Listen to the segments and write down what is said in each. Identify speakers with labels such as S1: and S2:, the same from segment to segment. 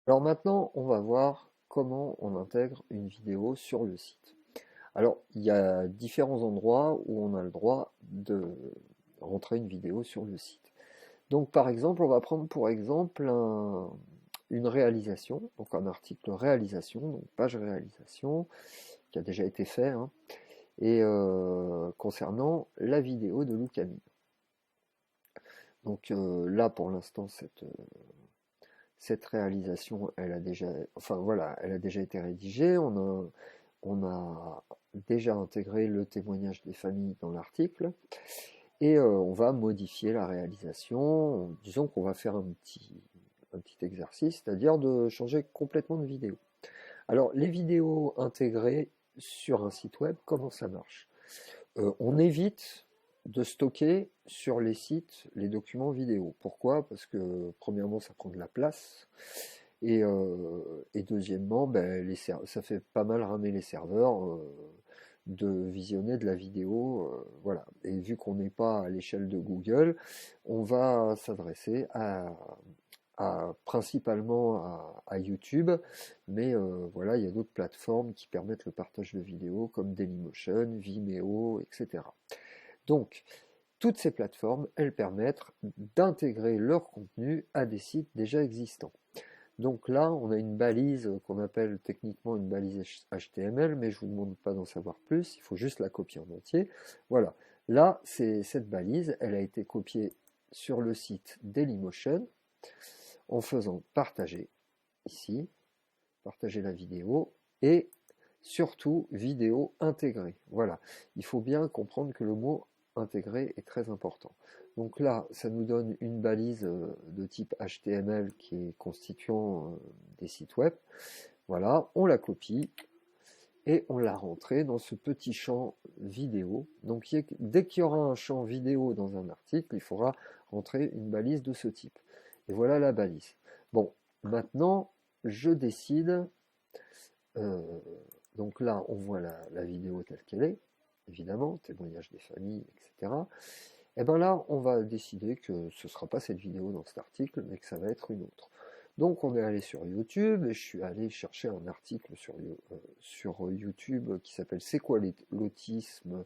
S1: Alors maintenant, on va voir comment on intègre une vidéo sur le site. Alors, il y a différents endroits où on a le droit de rentrer une vidéo sur le site. Donc, par exemple, on va prendre pour exemple une réalisation, donc un article réalisation, donc page réalisation, qui a déjà été fait, hein, et concernant la vidéo de Loukami. Donc là, pour l'instant, cette réalisation, elle a déjà, enfin voilà, elle a déjà été rédigée. On a déjà intégré le témoignage des familles dans l'article et on va modifier la réalisation. Disons qu'on va faire un petit exercice, c'est-à-dire de changer complètement de vidéo. Alors, les vidéos intégrées sur un site web, comment ça marche? On évite de stocker sur les sites les documents vidéo. Pourquoi? Parce que premièrement, ça prend de la place. Et deuxièmement, ben, ça fait pas mal ramer les serveurs de visionner de la vidéo. Voilà. Et vu qu'on n'est pas à l'échelle de Google, on va s'adresser principalement à YouTube, mais voilà, il y a d'autres plateformes qui permettent le partage de vidéos comme Dailymotion, Vimeo, etc. Donc, toutes ces plateformes, elles permettent d'intégrer leur contenu à des sites déjà existants. Donc là, on a une balise qu'on appelle techniquement une balise HTML, mais je ne vous demande pas d'en savoir plus, il faut juste la copier en entier. Voilà, là, cette balise, elle a été copiée sur le site Dailymotion en faisant partager ici, partager la vidéo, et surtout vidéo intégrée. Voilà, il faut bien comprendre que le mot intégré est très important. Donc là, ça nous donne une balise de type HTML qui est constituant des sites web. Voilà, on la copie et on la rentre dans ce petit champ vidéo. Donc dès qu'il y aura un champ vidéo dans un article, il faudra rentrer une balise de ce type. Et voilà la balise. Bon, maintenant, je décide. euh, donc là, on voit la vidéo telle qu'elle est, évidemment, témoignage des familles, etc. Et bien là, on va décider que ce ne sera pas cette vidéo dans cet article, mais que ça va être une autre. Donc on est allé sur YouTube et je suis allé chercher un article sur YouTube qui s'appelle C'est quoi l'autisme,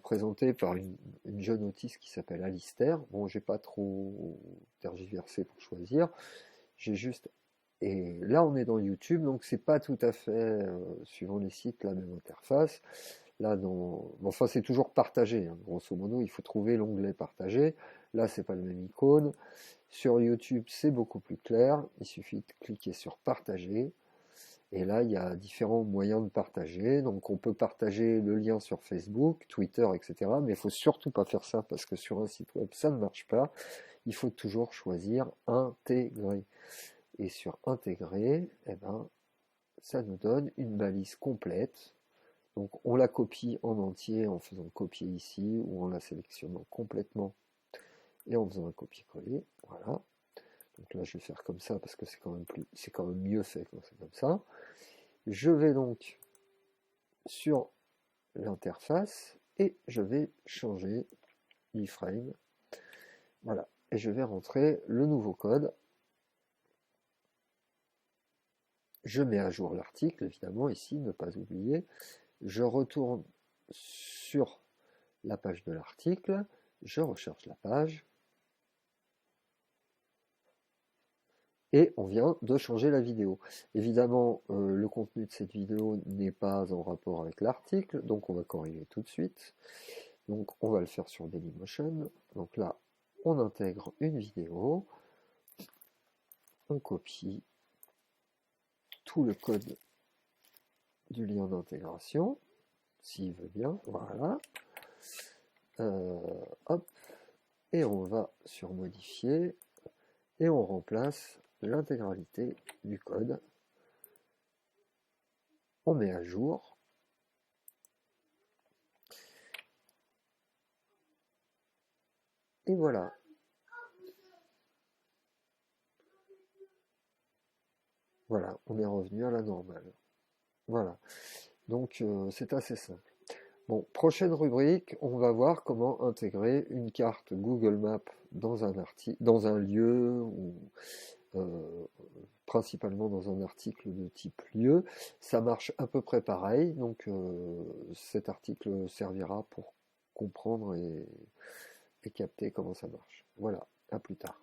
S1: présenté par une jeune autiste qui s'appelle Alistair. Bon, j'ai pas trop tergiversé pour choisir, j'ai juste... Et là on est dans YouTube, donc c'est pas tout à fait, suivant les sites, la même interface. Là, enfin, c'est toujours partagé, hein. Grosso modo, il faut trouver l'onglet partager. Là, c'est pas le même icône. Sur YouTube, c'est beaucoup plus clair. Il suffit de cliquer sur partager. Et là, il y a différents moyens de partager. Donc, on peut partager le lien sur Facebook, Twitter, etc. Mais il faut surtout pas faire ça parce que sur un site web, ça ne marche pas. Il faut toujours choisir intégrer. Et sur intégrer, eh ben, ça nous donne une balise complète. Donc on la copie en entier en faisant copier ici ou en la sélectionnant complètement et en faisant un copier-coller. Voilà. Donc là je vais faire comme ça parce que c'est quand même mieux fait quand c'est comme ça. Je vais donc sur l'interface et je vais changer l'iframe. Voilà. Et je vais rentrer le nouveau code. Je mets à jour l'article, évidemment, ici, ne pas oublier. Je retourne sur la page de l'article, je recherche la page, et on vient de changer la vidéo. Évidemment, le contenu de cette vidéo n'est pas en rapport avec l'article, donc on va corriger tout de suite. Donc on va le faire sur Dailymotion. Donc là, on intègre une vidéo, on copie tout le code du lien d'intégration, s'il veut bien, voilà. Hop, et on va sur modifier, et on remplace l'intégralité du code. On met à jour. Et voilà. Voilà, on est revenu à la normale. Voilà. Donc c'est assez simple. Bon, prochaine rubrique, on va voir comment intégrer une carte Google Maps dans un lieu ou principalement dans un article de type lieu. Ça marche à peu près pareil, donc cet article servira pour comprendre et capter comment ça marche. Voilà, à plus tard.